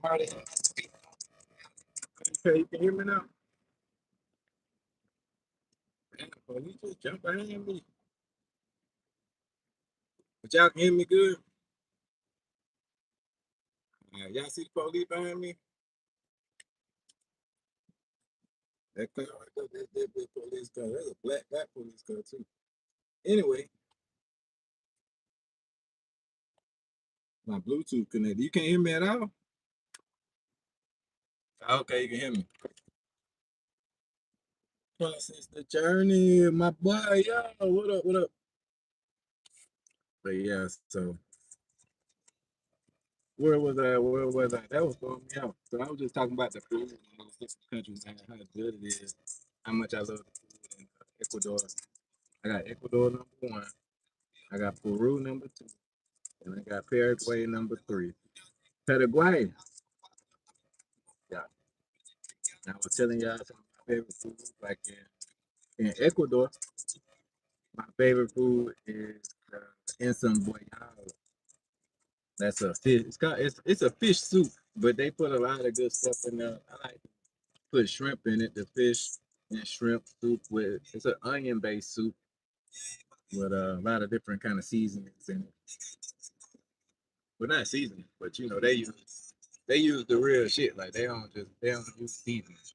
Okay, you can hear me now? Damn, boy, you just jump behind me. But y'all can hear me good? Y'all see the police behind me? That car right there, that big police car. That's a black police car too. Anyway, my Bluetooth connected. You can't hear me at all? Okay, you can hear me. Process the journey, my boy. Yo, what up? What up? But yeah, so where was I? Where was I? That was throwing me out. So I was just talking about the food in those different countries and how good it is, how much I love the food in Ecuador. I got Ecuador #1. I got Peru #2. And I got Paraguay #3. Paraguay. Yeah. And I was telling y'all some of my favorite food. Like in Ecuador, my favorite food is ensamboyado. That's a fish. It's a fish soup, but they put a lot of good stuff in there. I like to put shrimp in it. The fish and shrimp soup with it's an onion based soup with a lot of different kind of seasonings in it. Well, not seasoning, but you know they use the real shit. Like they don't use seasonings.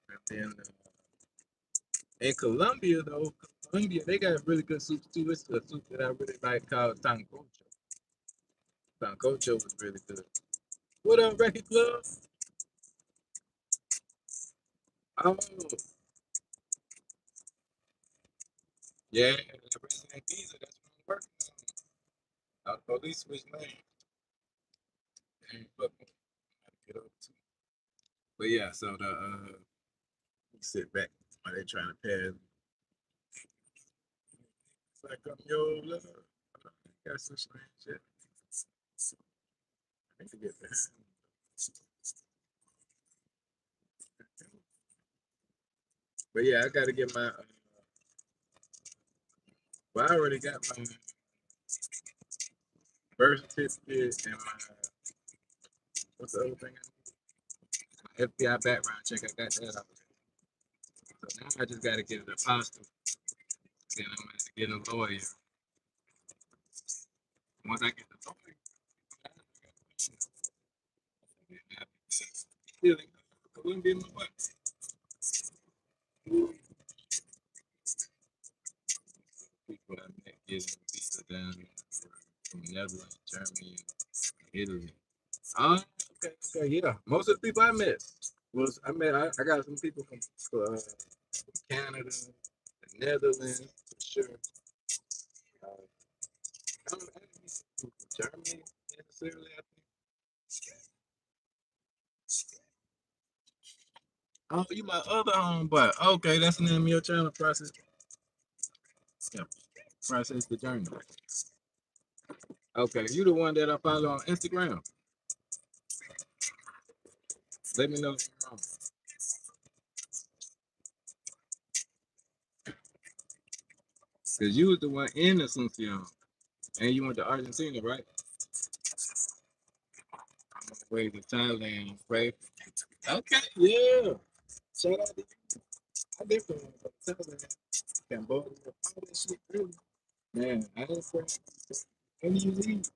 And then in Colombia though, Colombia they got really good soups too. It's a soup that I really like called tancocho. Tancocho was really good. What up, Record Club? Oh, yeah, that Resident Visa. That's what I'm working on. Police switch lane. And fuck, get up to. But yeah, so you sit back while they trying to pass. It's like I'm your love. Got some strange shit. I need to get this. But yeah, I gotta get my. Well, I already got my birth certificate and my what's the other thing? My FBI background check. I got that already. So now I just gotta get an apostle. Then I'm gonna have to get a lawyer. Once I get the lawyer, still in Colombia, my wife. People I met getting a visa down from Netherlands, Germany, and Italy. Okay, yeah. Most of the people I met I got some people from Canada, the Netherlands, for sure. Uh, I didn't meet some people from Germany necessarily. I think. Oh, you my other homeboy. Okay, that's the name of your channel, Process. Yeah, Process the Journey. Okay, you the one that I follow on Instagram. Let me know if you're wrong. Because you was the one in Asuncion. And you went to Argentina, right? Way to Thailand, right? Okay, yeah. Shout out to you. I definitely want to go to Thailand. Cambodia, all that shit, really. Man, I don't say, when do you leave?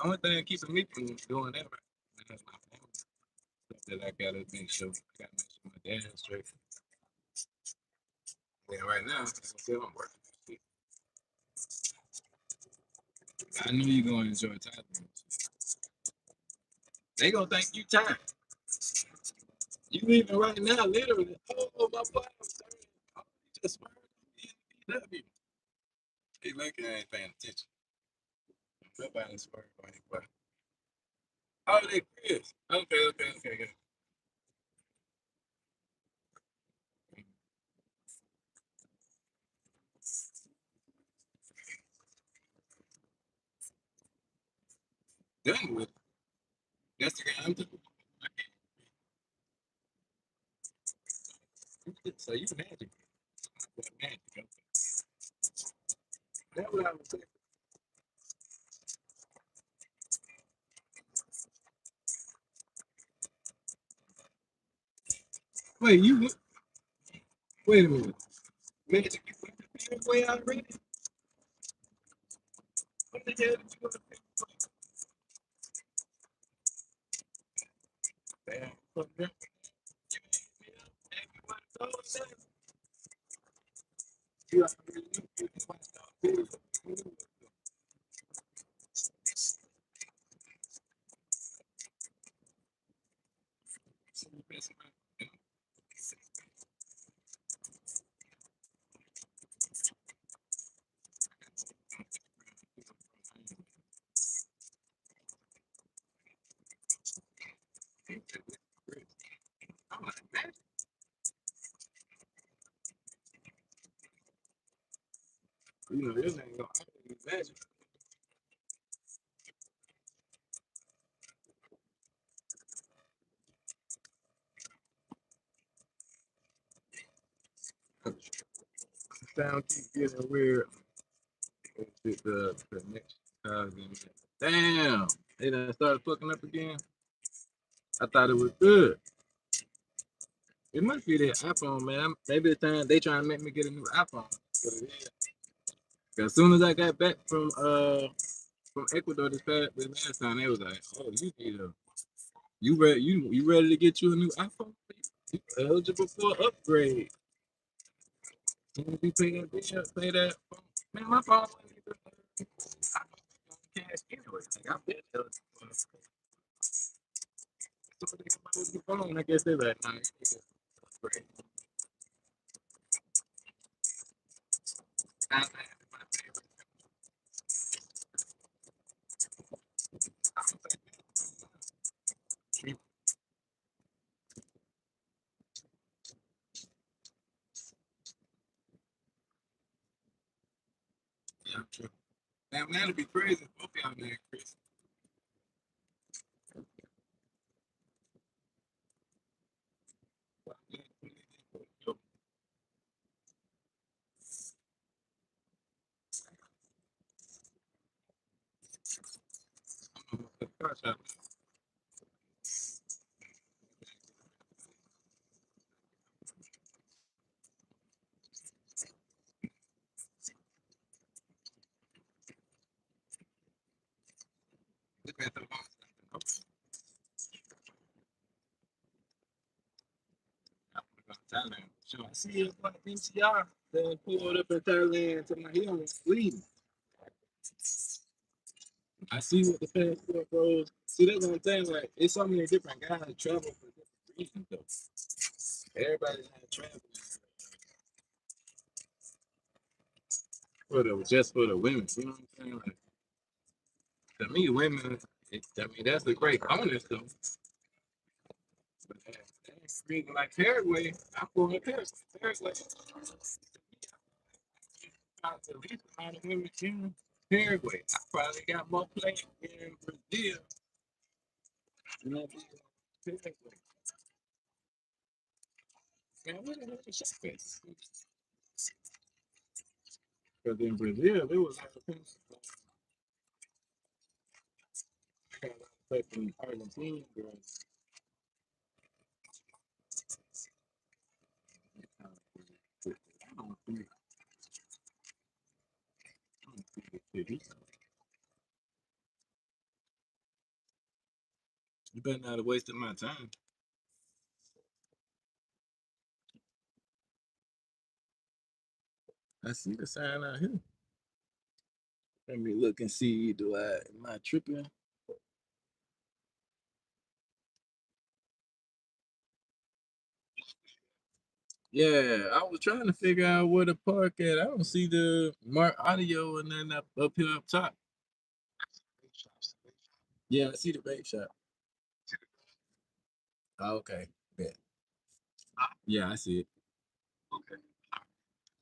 Only thing keeping me from doing that right now is my family. Stuff that I gotta make sure. I gotta make sure my dad's straight. And right now, like I said, I'm working. I know you're gonna enjoy Thailand. They gonna think you tired. You leaving right now, literally. Oh, my boy, I'm sorry. Oh, you just swerved on me. He looking, ain't paying attention. Nobody swerved on anybody. Oh, they Chris. Okay, good. Done with it. That's the guy I'm talking about. So you magic. Magic. Okay. That's what I was saying. Wait, wait a minute. Magic, you went to Paraguay already? What the hell did you go to Paraguay? Damn. You already knew you didn't watch the video. So you messing around. I'm like, man, you know, this ain't gonna imagine. Sound keep getting weird. The next damn, they done started fucking up again. I thought it was good. It must be the iPhone, man. Maybe the time they trying to make me get a new iPhone. As soon as I got back from Ecuador this last time, they was like, "Oh, you need a you ready to get you a new iPhone? You eligible for an upgrade? Can you pay that bill? Pay that phone? Man, my phone wasn't even cash anyway. Like I've been eligible for an upgrade. So they come out with the phone. I guess they're like, nah, you need an upgrade. I, yeah, true. Now that'd be crazy. Both y'all there, Chris. Thailand. So I see it on NCR. Then pulled up in Thailand to my hill in Sweden. I see what the passport goes. See, that's what I'm saying. Like, it's so many different guys that travel for different reasons, though. Everybody's not traveling for just for the women. You know what I'm saying? Like, to me, women, I mean, that's a great bonus, though. But reason like Paraguay, I'm going to Paraguay. Paraguay, at least a lot of women in Paraguay. I probably got more players in Brazil than I did in Paraguay. Man, what the hell is that? Because in Brazil, there was a lot of I got a lot of play from Argentina girls. I don't think, you better not have wasted my time. I see the sign out here. Let me look and see. Am I tripping? Yeah, I was trying to figure out where to park at. I don't see the Mark Audio and then up here up top. Yeah, I see the vape shop. Oh, okay. Bet. Yeah, I see it.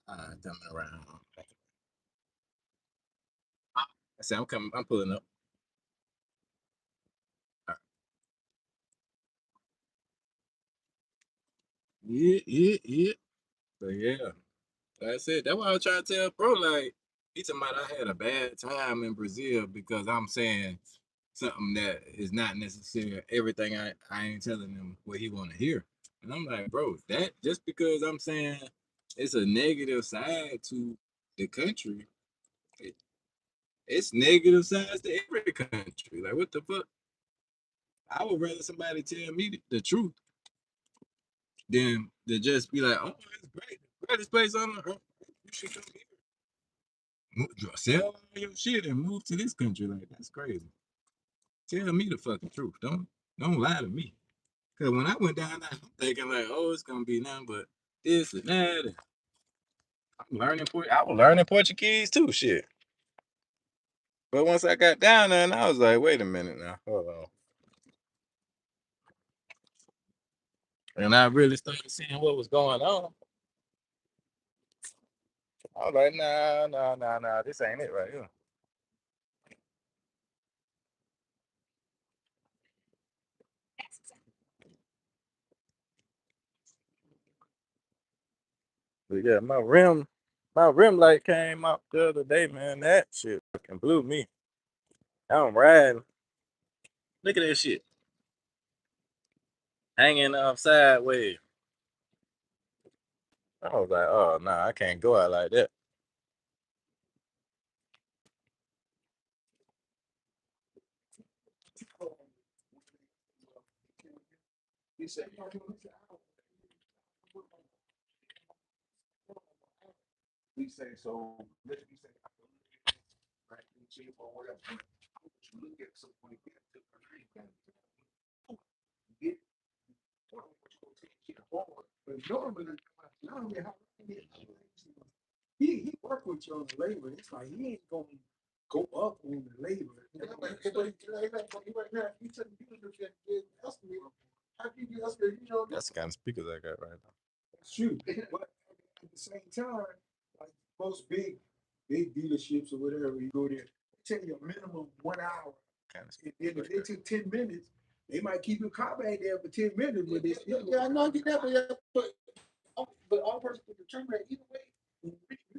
Coming around. I said I'm coming. I'm pulling up. All right. Yeah, yeah, yeah. So yeah, that's it. That's what I was trying to tell bro. Like, He talking about I had a bad time in Brazil because I'm saying something that is not necessary. Everything I ain't telling him what he want to hear. And I'm like, bro, that just because I'm saying it's a negative side to the country, it, it's negative sides to every country. Like, what the fuck? I would rather somebody tell me the truth than to just be like, oh, it's great. Greatest place on the earth. You should come here. Sell all your shit and move to this country. Like, that's crazy. Tell me the fucking truth. Don't lie to me. Cause when I went down there, I'm thinking like, oh, it's gonna be nothing but this and that. And I'm learning. I was learning Portuguese too, shit. But once I got down there, and I was like, wait a minute now, hold on. And I really started seeing what was going on. I was like, nah, this ain't it right here. But yeah, my rim light came out the other day, man. That shit fucking blew me. I'm riding. Look at that shit. Hanging sideways. I was like, oh nah, I can't go out like that. We say so. Let me say, right? Cheap or whatever. You look at someone get forward. But normally how he work with you on the labor. It's like he ain't gonna go up on the labor. That's the kind of speakers I got right now. That's true. But at the same time, like most big dealerships or whatever, you go there, they tell you a minimum 1 hour. Kind of and if they took 10 minutes, they might keep your car back there for 10 minutes, but they still I know I get that, but all person can determine that either way. You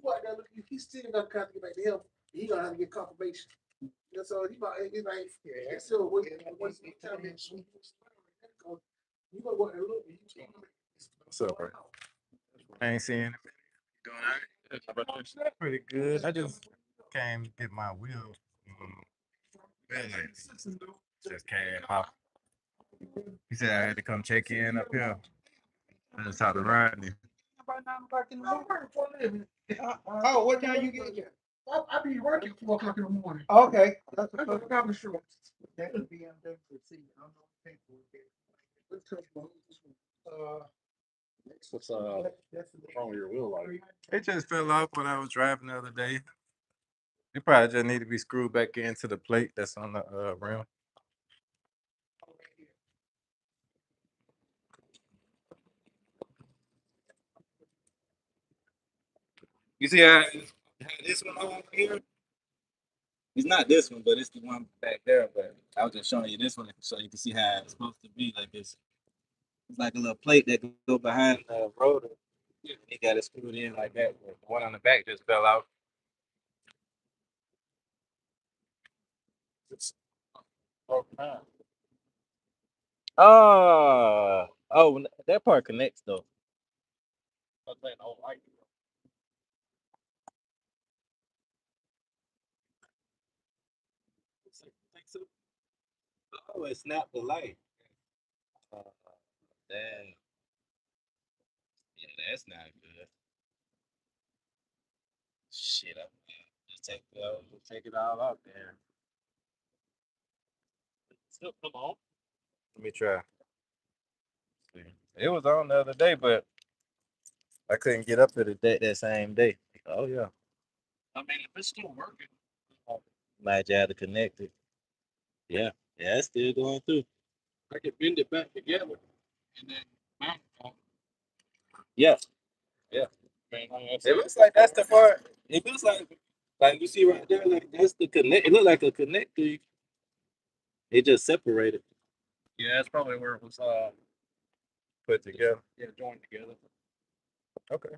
out there looking, he still got to get back to him. He gonna have to get confirmation. So he might, he like, yeah, still waiting. Once you tell me, you gonna go there look. What's up, bro? I ain't seeing him. Doing all right? Pretty good. I just came to get my wheel. Just came off. He said I had to come check in up here. I just talked to Rodney. Oh, what time you get here? I be working 4 o'clock in the morning. Okay. That's sure. That would be BMW C. I don't know what paperwork it is. Let's touch on this one. What's wrong with your wheel light? It just fell off when I was driving the other day. It probably just need to be screwed back into the plate that's on the rim. You see how this one over here? It's not this one, but it's the one back there. But I was just showing you this one so you can see how it's supposed to be. Like it's like a little plate that go behind the rotor. He got it screwed in like that. The one on the back just fell out. It's broken down. That part connects though. I think I don't like it. Think so? Oh, it snapped the light. Uh, Damn. Yeah, that's not good. Shit, I'm just take it all out there. Still come on. Let me try. See. It was on the other day, but I couldn't get up to the day that same day. Oh yeah. I mean, if it's still working, might you have to connect it. Yeah, yeah, it's still going through. I can bend it back together and then mount it on. Yeah, yeah. Man, it looks like that's the part. It looks like you see right there, like that's the connect. It looked like a connector. It just separated. Yeah, that's probably where it was put together. Yeah, joined together. Okay,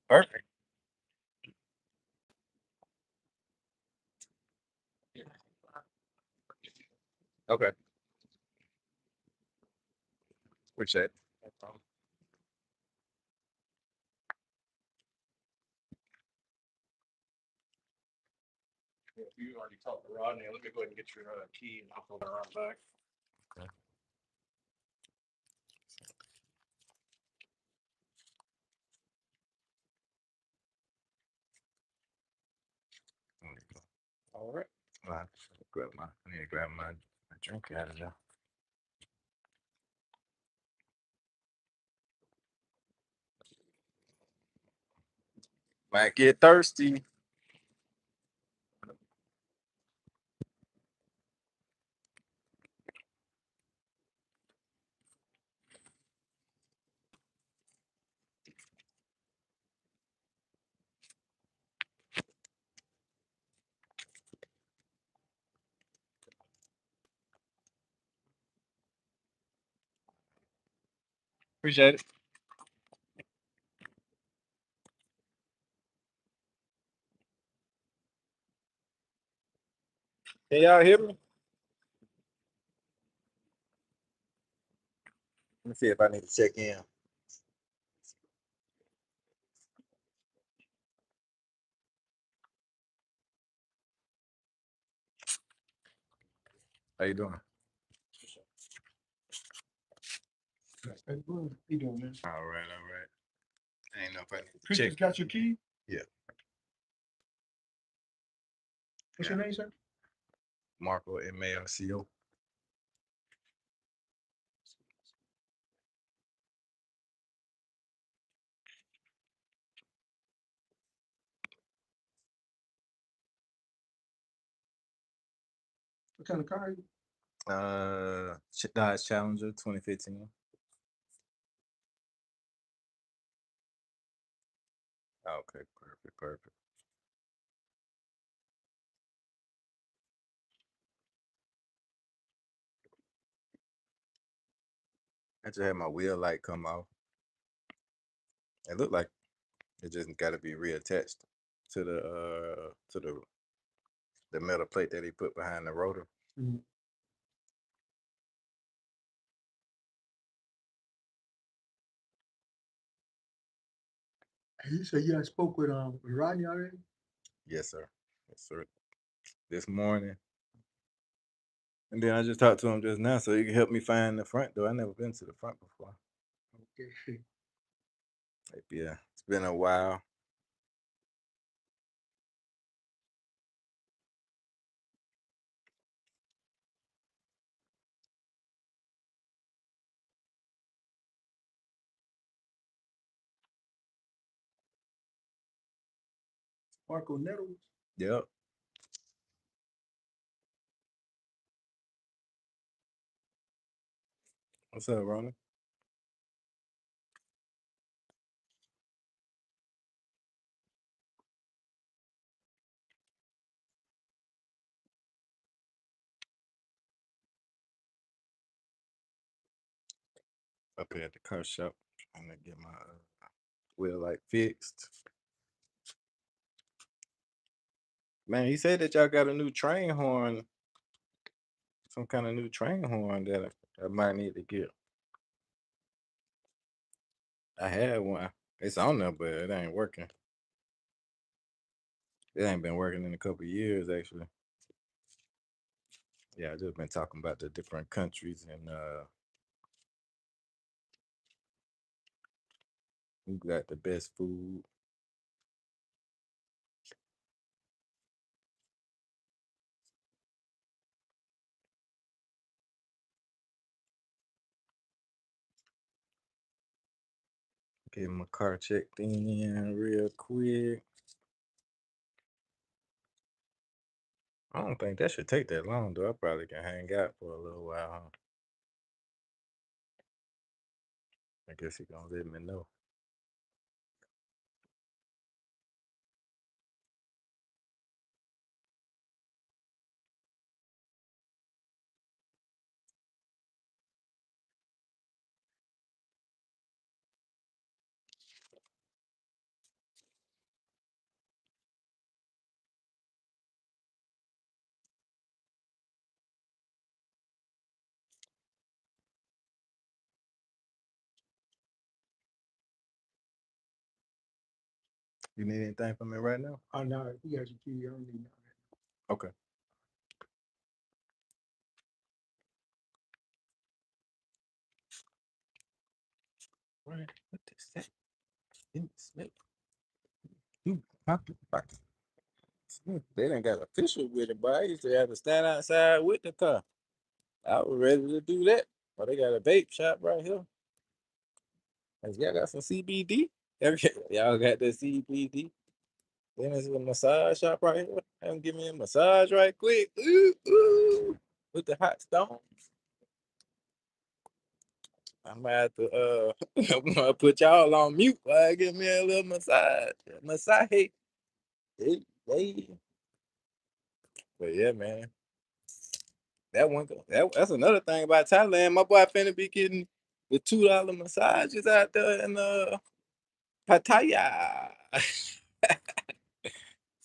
perfect. Okay. Appreciate it. No problem. If you already talked to Rodney, let me go ahead and get your key and I'll pull that right back. Okay. There you go. All right. Well, I need to grab my drink out of there. Might get thirsty. Appreciate it. Can y'all hear me? Let me see if I need to check in. How you doing? Hey, bro, how you doing, man? All right, all right. I ain't know if I need to Christian's check. got your key? Yeah. What's Yeah. your name, sir? Marco Marco. What kind of car are you? Dodge Challenger 2015. Okay, perfect, perfect. I just had my wheel light come off. It looked like it just got to be reattached to the metal plate that he put behind the rotor. Mhm. Hey, you said you had spoke with Rodney already? Yes, sir. Yes, sir. This morning, and then I just talked to him just now, so he can help me find the front door. I never been to the front before. Okay. Like, yeah, it's been a while. Marco Nettles. Yep. What's up, Ronnie? Up here at the car shop, trying to get my wheel light fixed. Man, he said that y'all got a new train horn, some kind of new train horn that I might need to get. I had one. It's on there, but it ain't working. It ain't been working in a couple of years, actually. Yeah, I just been talking about the different countries and who got the best food. Get my car checked in real quick. I don't think that should take that long, though. I probably can hang out for a little while. Huh? I guess he gonna let me know. You need anything from me right now? Oh no, you got your key. I don't need nothing. Okay. Right. What is that? Didn't smell. You pocket pocket. They done got official with it, but I used to have to stand outside with the car. I was ready to do that. But they got a vape shop right here. Y'all got some CBD? Y'all got the CBD? Then there's a massage shop right here. Have give me a massage right quick. Ooh, ooh. With the hot stone. I might have to I'm gonna put y'all on mute while I give me a little massage. Massage. Hey, hey. But yeah, man. That's another thing about Thailand. My boy finna be getting the $2 massages out there in Pattaya.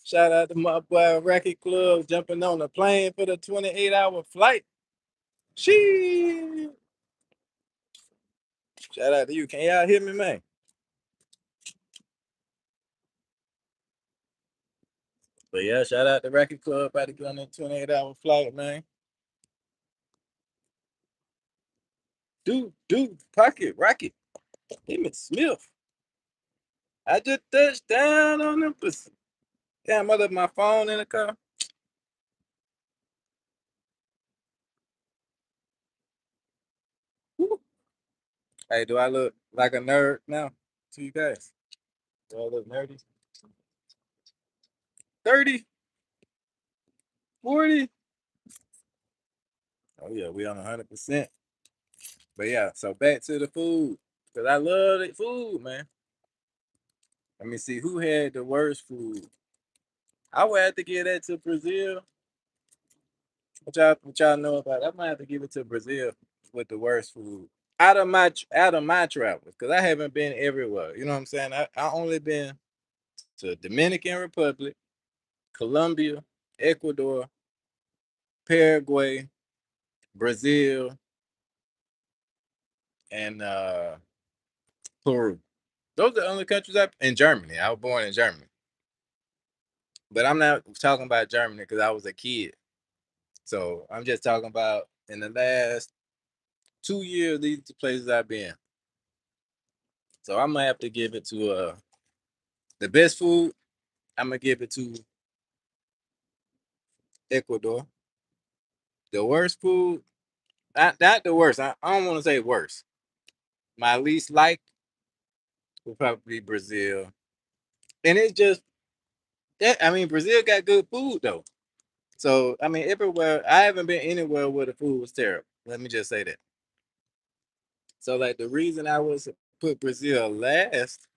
Shout out to my boy Racket Club jumping on the plane for the 28-hour flight. She shout out to you. Can y'all hear me, man? But yeah, shout out to Racket Club about to get on that 28-hour flight, man. Dude, pocket, Rocket, Emmett Smith. I just touched down on them. Damn, I left my phone in the car. Woo. Hey, do I look like a nerd now to you guys? Do I look nerdy? 30, 40? Oh, yeah, we on 100%. But yeah, so back to the food. Because I love the food, man. Let me see who had the worst food. I would have to give that to Brazil. What y'all know about? I might have to give it to Brazil with the worst food out of my travels because I haven't been everywhere. You know what I'm saying? I only been to Dominican Republic, Colombia, Ecuador, Paraguay, Brazil, and Peru. Those are the only countries in Germany. I was born in Germany, but I'm not talking about Germany because I was a kid. So I'm just talking about in the last 2 years. These are the places I've been. So I'm gonna have to give it to the best food. I'm gonna give it to Ecuador. The worst food, not the worst. I don't want to say worst. My least like would probably be Brazil, and it's just that. I mean, Brazil got good food though. So I mean, everywhere I haven't been anywhere where the food was terrible. Let me just say that. So like the reason I was put Brazil last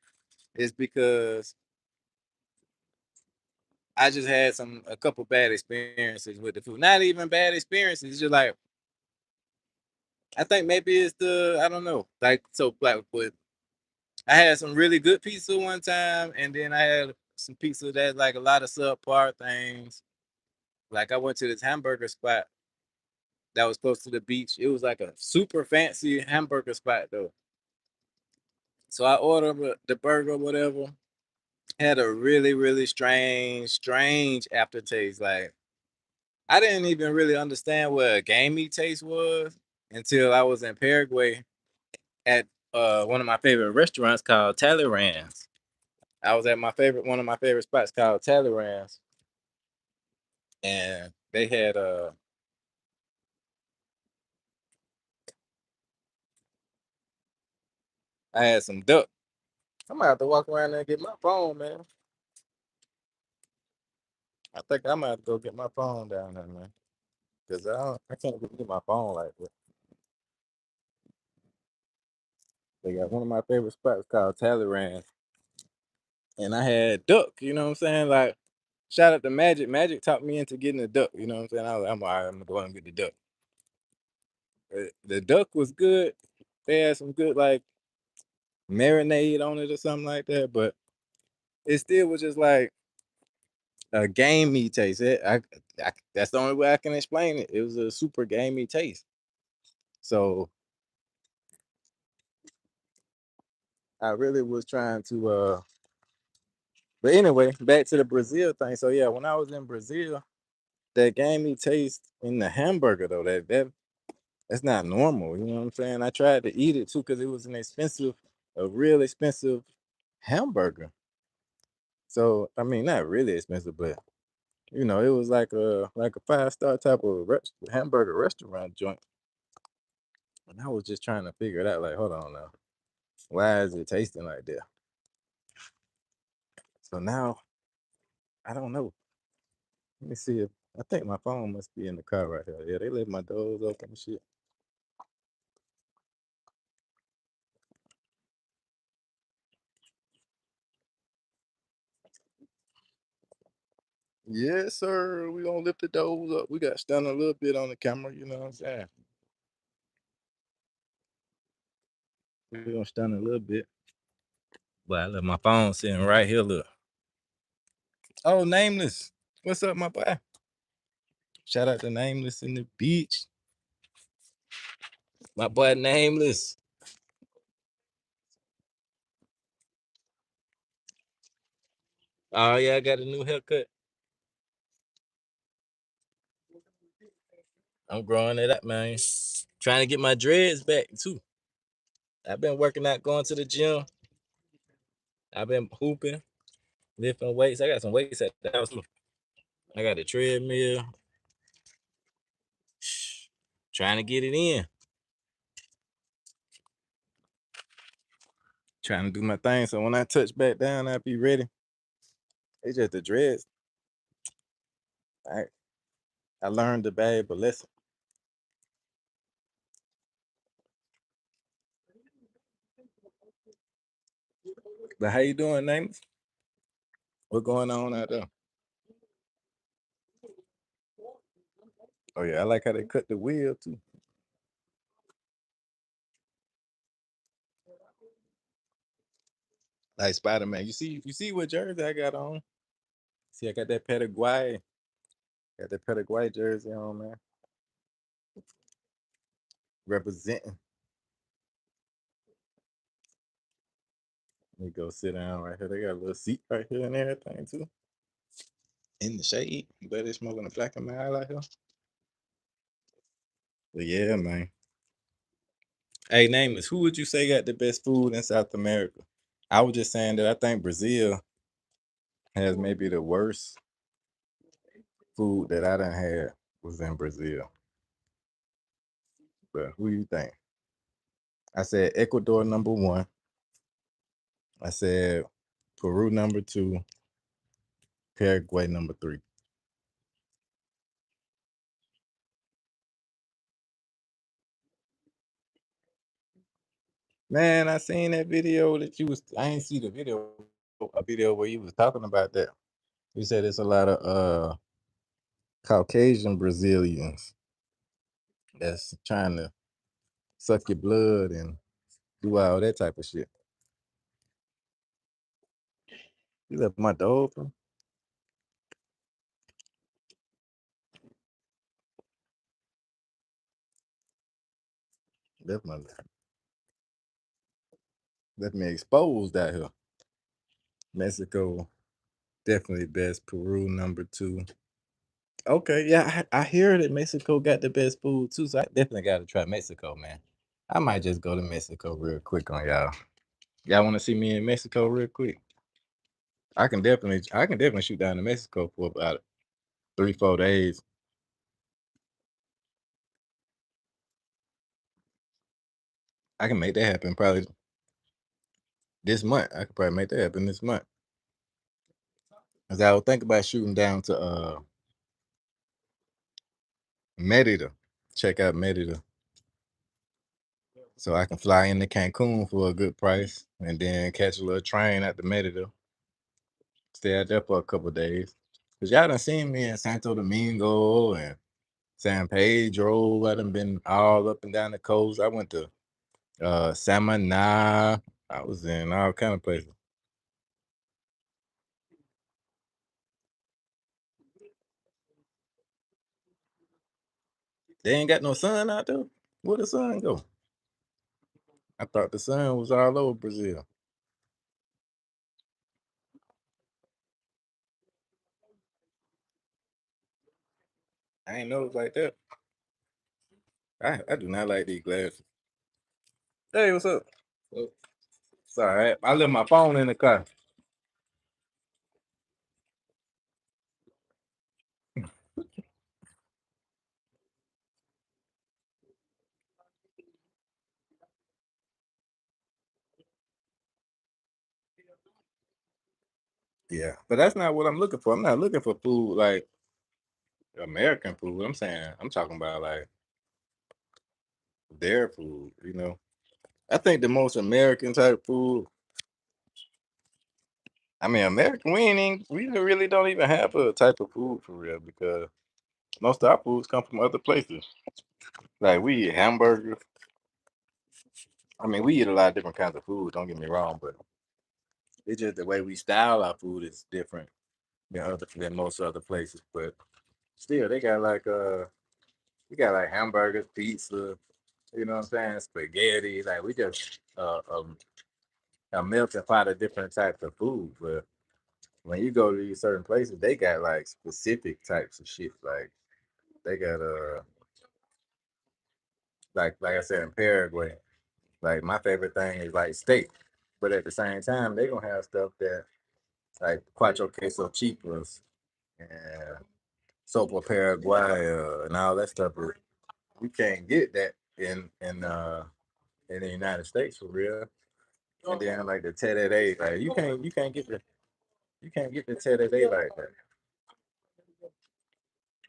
is because I just had a couple bad experiences with the food. Not even bad experiences. It's just like I think maybe it's I don't know. Like so like with I had some really good pizza one time, and then I had some pizza that like a lot of subpar things. Like I went to this hamburger spot that was close to the beach. It was like a super fancy hamburger spot though. So I ordered the burger, whatever. Had a really, really strange aftertaste. Like I didn't even really understand what a gamey taste was until I was in Paraguay at one of my favorite restaurants called Talleyrand's. I was at one of my favorite spots called Talleyrand's, and they had I had some duck. I'm gonna have to walk around there and get my phone, man. I think I'm gonna have to go get my phone down there, man. Cause I can't get my phone like that. They got one of my favorite spots called Talleyrand, and I had duck. You know what I'm saying? Like, shout out to Magic. Magic talked me into getting a duck. You know what I'm saying? I was like, I'm all right. I'm gonna go out and get the duck. The duck was good. They had some good like marinade on it or something like that, but it still was just like a gamey taste. That's the only way I can explain it. It was a super gamey taste. So I really was trying to But anyway, back to the Brazil thing. So yeah, when I was in Brazil, that gave me taste in the hamburger though. That's not normal. You know what I'm saying? I tried to eat it too because it was a real expensive hamburger. So I mean, not really expensive, but it was like a 5-star type of hamburger restaurant joint. And I was just trying to figure it out. Like, hold on now, why is it tasting like that? So now I don't know. Let me see if I think my phone must be in the car right here. Yeah, they left my doors open and shit. Yes, sir. We gonna lift the doors up. We got to stand a little bit on the camera. You know what I'm saying? We gonna stand a little bit. But I left my phone sitting right here. Look. Oh, Nameless. What's up, my boy? Shout out to Nameless in the beach. My boy Nameless. Oh yeah, I got a new haircut. I'm growing it up, man. Trying to get my dreads back too. I've been working out, going to the gym. I've been hooping, lifting weights. I got some weights at the house too. I got a treadmill. Trying to get it in. Trying to do my thing. So when I touch back down, I'll be ready. It's just the dreads. I I learned the valuable lesson. But how you doing, Nameless? What going on out there? Oh yeah, I like how they cut the wheel too. Like Spider Man. You see what jersey I got on? See, I got that Paraguay. Got that Paraguay jersey on, man. Representing. Let me go sit down right here. They got a little seat right here and everything too. In the shade. But it's smoking a black and mild out here. But yeah, man. Hey, Nameless, who would you say got the best food in South America? I was just saying that I think Brazil has maybe the worst food that I done had was in Brazil. But who you think? I said Ecuador number one. I said Peru number two. Paraguay number three. Man, I seen that video that you was. I ain't see the video. A video where you was talking about that. You said it's a lot of Caucasian Brazilians that's trying to suck your blood and do all that type of shit. You left my door open. Left my left me exposed out here. Mexico definitely best. Peru number two. Okay, yeah, I hear that Mexico got the best food too, so I definitely got to try Mexico, man. I might just go to Mexico real quick on y'all. Y'all want to see me in Mexico real quick? I can definitely shoot down to Mexico for about 3-4 days. I can make that happen probably this month. I could probably make that happen this month. Cause I would think about shooting down to Merida, check out Merida, so I can fly into Cancun for a good price, and then catch a little train at the Merida, stay out there for a couple days. Cause y'all done seen me in Santo Domingo and San Pedro. I done been all up and down the coast. I went to Samaná. I was in all kind of places. They ain't got no sun out there. Where the sun go? I thought the sun was all over Brazil. I ain't know it was like that. I do not like these glasses. Hey, what's up? Oh, it's all right. I left my phone in the car. Yeah, but that's not what I'm looking for. I'm not looking for food like American food. I'm talking about like their food. I think the most American type food. I mean, American. We really don't even have a type of food for real because most of our foods come from other places. Like we eat hamburgers. I mean, we eat a lot of different kinds of food. Don't get me wrong, but it's just the way we style our food is different than most other places. But still, we got like hamburgers, pizza. You know what I'm saying? Spaghetti. Like we just a melting pot of different types of food. But when you go to these certain places, they got like specific types of shit. Like they got like I said in Paraguay. Like my favorite thing is like steak, but at the same time, they gonna have stuff that like cuatro queso chipas and sopa paraguaya and all that stuff. But you can't get that in the United States for real. And then like the terere, like you can't get the terere like that.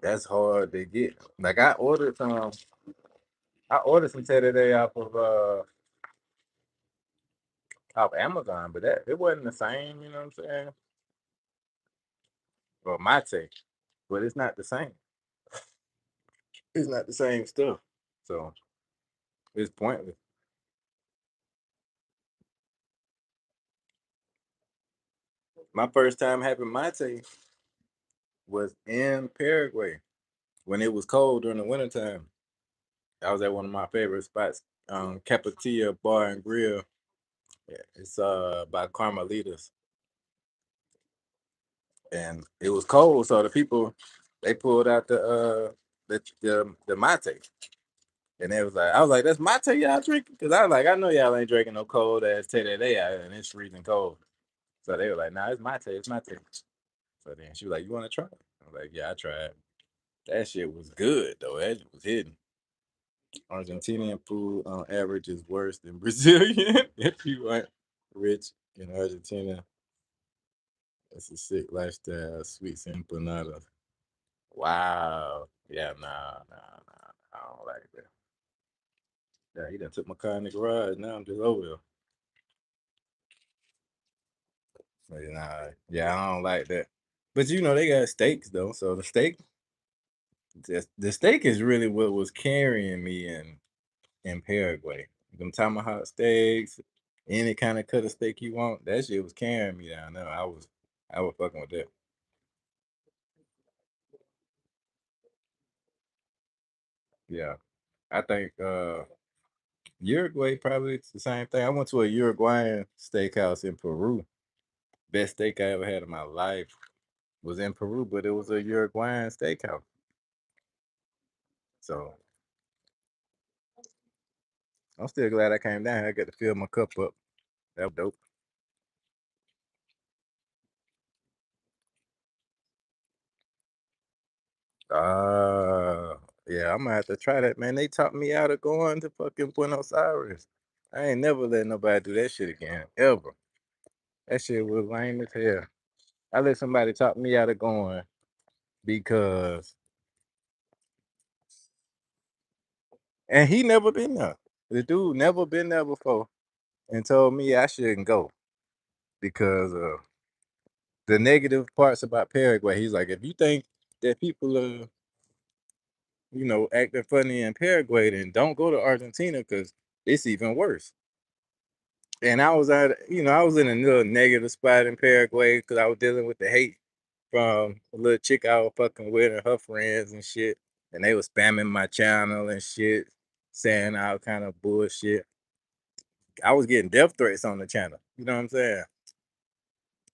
That's hard to get. Like I ordered some terere off Amazon, but that it wasn't the same. You know what I'm saying? Or mate, but it's not the same. It's not the same stuff. So it's pointless. My first time having mate was in Paraguay when it was cold during the wintertime. I was at one of my favorite spots, Capatilla Bar and Grill. Yeah, it's by Carmelitas, and it was cold, so the people they pulled out the mate, and they was like, I was like, that's mate y'all drinking? Because I was like, I know y'all ain't drinking no cold ass tete out here, and it's freezing cold. So they were like, nah, it's mate, it's mate. So then she was like, you want to try it? I was like, yeah, I tried. That shit was good though. That shit was hidden. Argentinian food on average is worse than Brazilian. If you aren't rich in Argentina, it's a sick lifestyle. Sweets and empanadas. Wow. Yeah, nah. I don't like that. Yeah, he done took my car in the garage. Now I'm just over there. Nah, yeah, I don't like that. But they got steaks though. So the steak is really what was carrying me in Paraguay. Them tomahawk steaks, any kind of cut of steak you want, that shit was carrying me down there. I was fucking with that. Yeah. I think Uruguay probably it's the same thing. I went to a Uruguayan steakhouse in Peru. Best steak I ever had in my life was in Peru, but it was a Uruguayan steakhouse. So I'm still glad I came down here. I got to fill my cup up. That was dope. Yeah, I'm gonna have to try that, man. They talked me out of going to fucking Buenos Aires. I ain't never let nobody do that shit again, ever. That shit was lame as hell. I let somebody talk me out of going because, and he never been there. The dude never been there before and told me I shouldn't go because of the negative parts about Paraguay. He's like, if you think that people are, acting funny in Paraguay, then don't go to Argentina because it's even worse. And I was in a little negative spot in Paraguay because I was dealing with the hate from a little chick I was fucking with and her friends and shit. And they was spamming my channel and shit, saying all kind of bullshit. I was getting death threats on the channel. You know what I'm saying?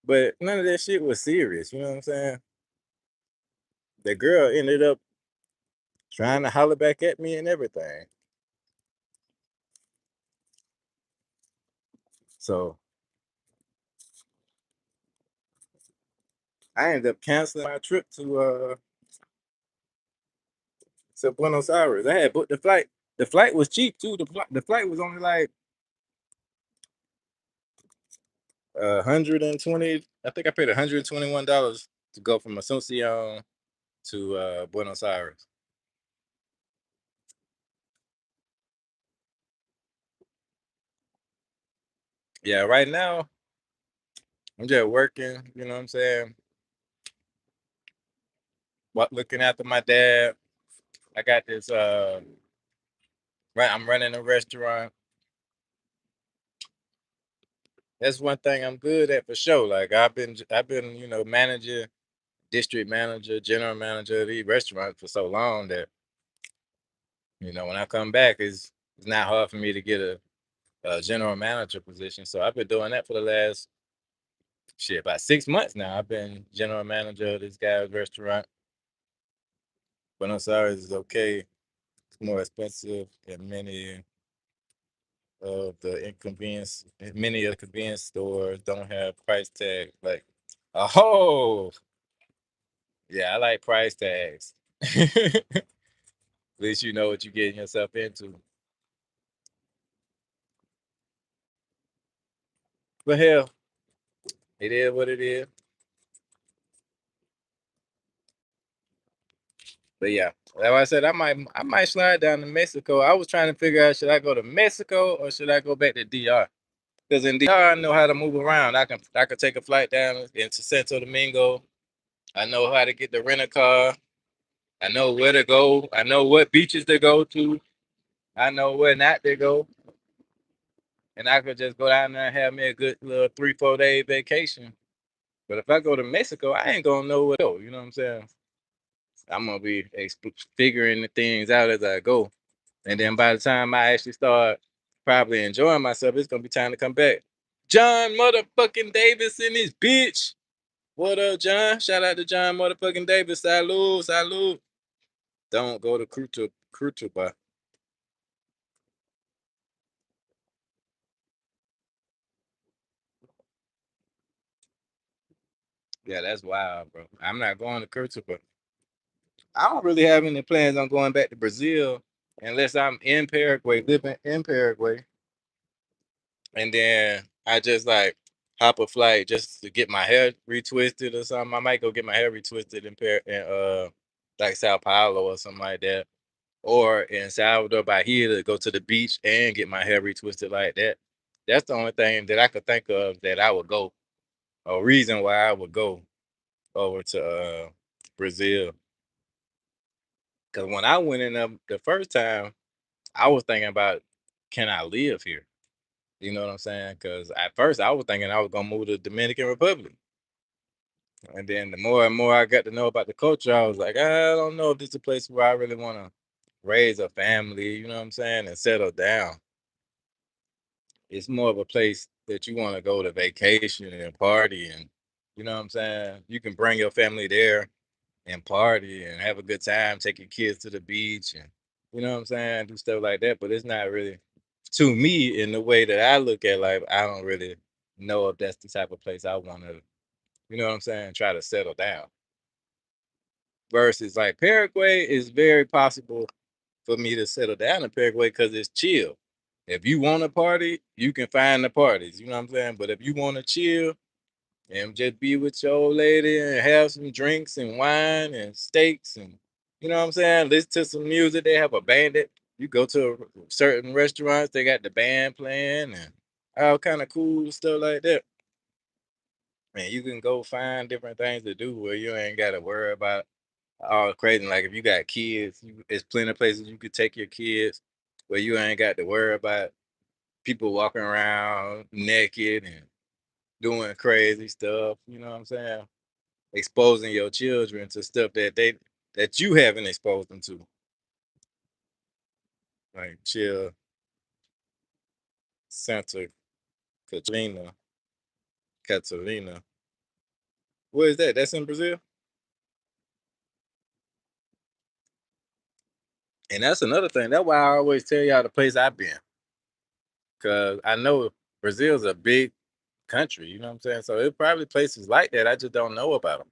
But none of that shit was serious. You know what I'm saying? The girl ended up trying to holler back at me and everything. So I ended up canceling my trip to Buenos Aires. I had booked the flight. The flight was cheap too. The flight was only like 120. I think I paid $121 to go from Asuncion to Buenos Aires. Yeah, right now I'm just working. You know what I'm saying? What looking after my dad. I got this. Right, I'm running a restaurant. That's one thing I'm good at for sure. Like I've been manager, district manager, general manager of these restaurants for so long that when I come back, it's not hard for me to get a general manager position. So I've been doing that for the last shit about 6 months now. I've been general manager of this guy's restaurant. Buenos Aires is okay. It's more expensive than many of the inconvenience. Many of the convenience stores don't have price tag. Like, oh, yeah, I like price tags. At least you know what you're getting yourself into. But hell, it is what it is. But yeah, like I said, I might slide down to Mexico. I was trying to figure out, should I go to Mexico or should I go back to DR? Because in DR I know how to move around. I can take a flight down into Santo Domingo. I know how to get the rent a car. I know where to go. I know what beaches to go to. I know where not to go. And I could just go down there and have me a good little 3, 4 day vacation. But if I go to Mexico, I ain't gonna know where to go. You know what I'm saying? I'm gonna be figuring the things out as I go. And then by the time I actually start probably enjoying myself, it's gonna be time to come back. John motherfucking Davis in this bitch. What up, John? Shout out to John motherfucking Davis. Salute, salute. Don't go to Crutuba. Yeah, that's wild, bro. I'm not going to Crutuba. I don't really have any plans on going back to Brazil unless I'm in Paraguay, living in Paraguay. And then I just like hop a flight just to get my hair retwisted or something. I might go get my hair retwisted in like Sao Paulo or something like that. Or in Salvador Bahia to go to the beach and get my hair retwisted like that. That's the only thing that I could think of that I would go. A reason why I would go over to Brazil. Cause when I went in the first time, I was thinking about, can I live here? You know what I'm saying? Because at first I was thinking I was gonna move to the Dominican Republic. And then the more and more I got to know about the culture, I was like, I don't know if this is a place where I really want to raise a family, you know what I'm saying, and settle down. It's more of a place that you want to go to vacation and party and you know what I'm saying? You can bring your family there and party and have a good time, take your kids to the beach and you know what I'm saying, do stuff like that. But it's not really to me in the way that I look at life, I don't really know if that's the type of place I want to, you know what I'm saying, try to settle down. Versus like Paraguay is very possible for me to settle down in Paraguay because it's chill. If you want to party, you can find the parties. You know what I'm saying? But if you want to chill and just be with your old lady and have some drinks and wine and steaks and you know what I'm saying, listen to some music. They have a band that you go to certain restaurants. They got the band playing and all kind of cool stuff like that. And you can go find different things to do where you ain't got to worry about all crazy. Like if you got kids, it's plenty of places you could take your kids where you ain't got to worry about people walking around naked and doing crazy stuff. You know what I'm saying? Exposing your children to stuff that you haven't exposed them to. Like chill, Santa Catalina, Catalina. Where is that? That's in Brazil. And that's another thing. That's why I always tell y'all the place I've been. Cause I know Brazil's a big country, you know what I'm saying? So it probably places like that. I just don't know about them.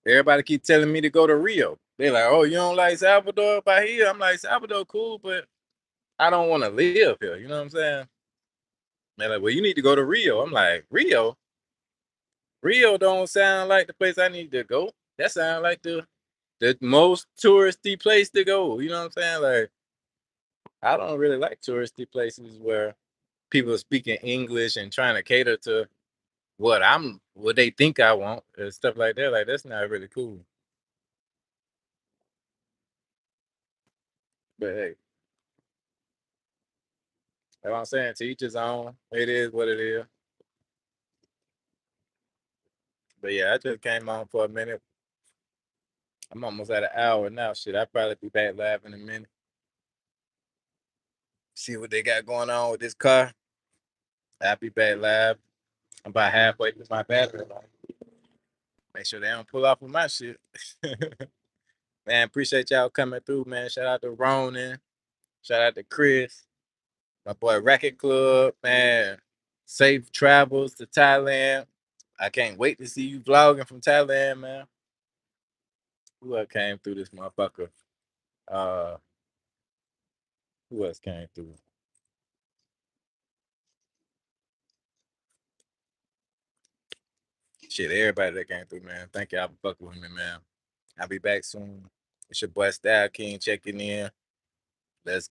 Everybody keep telling me to go to Rio. They're like, "Oh, you don't like Salvador by here?" I'm like, "Salvador cool, but I don't want to live here." You know what I'm saying? They're like, "Well, you need to go to Rio." I'm like, "Rio? Rio don't sound like the place I need to go. That sounds like the most touristy place to go." You know what I'm saying? Like, I don't really like touristy places where people are speaking English and trying to cater to what they think I want and stuff like that. Like, that's not really cool. But hey, like I'm saying, to each his own. It is what it is. But yeah, I just came on for a minute. I'm almost at an hour now. Shit, I'll probably be back live in a minute. See what they got going on with this car. I'll be back live. I'm about halfway through my battery. Make sure they don't pull off with my shit. Man, appreciate y'all coming through, man. Shout out to Ronan. Shout out to Chris. My boy Racket Club, man. Safe travels to Thailand. I can't wait to see you vlogging from Thailand, man. Who else came through this motherfucker? Uh, who else came through? Shit, everybody that came through, man. Thank y'all for fucking with me, man. I'll be back soon. It's your boy StyleKing checking in. Let's